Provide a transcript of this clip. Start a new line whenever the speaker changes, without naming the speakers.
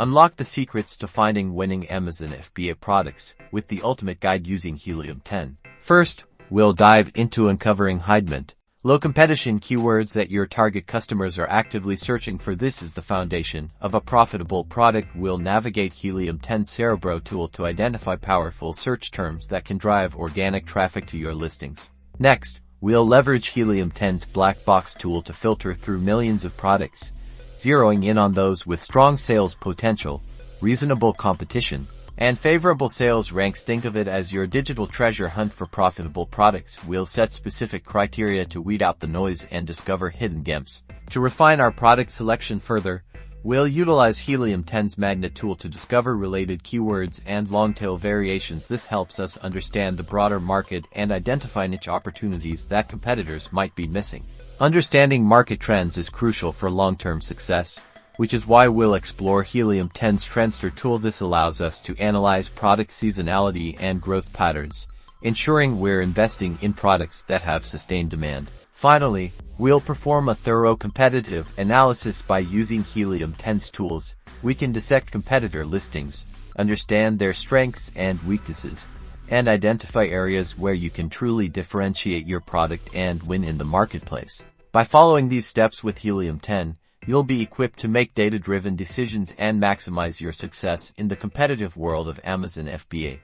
Unlock the secrets to finding winning Amazon FBA products with the ultimate guide using Helium 10. First, we'll dive into uncovering hidden, low competition keywords that your target customers are actively searching for. This is the foundation of a profitable product. We'll navigate Helium 10's Cerebro tool to identify powerful search terms that can drive organic traffic to your listings. Next, we'll leverage Helium 10's black box tool to filter through millions of products, zeroing in on those with strong sales potential, reasonable competition, and favorable sales ranks. Think of it as your digital treasure hunt for profitable products. We'll set specific criteria to weed out the noise and discover hidden gems. To refine our product selection further, we'll utilize Helium 10's magnet tool to discover related keywords and long-tail variations. This helps us understand the broader market and identify niche opportunities that competitors might be missing. Understanding market trends is crucial for long-term success, which is why we'll explore Helium 10's Trendster tool. This allows us to analyze product seasonality and growth patterns, ensuring we're investing in products that have sustained demand. Finally, we'll perform a thorough competitive analysis. By using Helium 10's tools, we can dissect competitor listings, understand their strengths and weaknesses, and identify areas where you can truly differentiate your product and win in the marketplace. By following these steps with Helium 10, you'll be equipped to make data-driven decisions and maximize your success in the competitive world of Amazon FBA.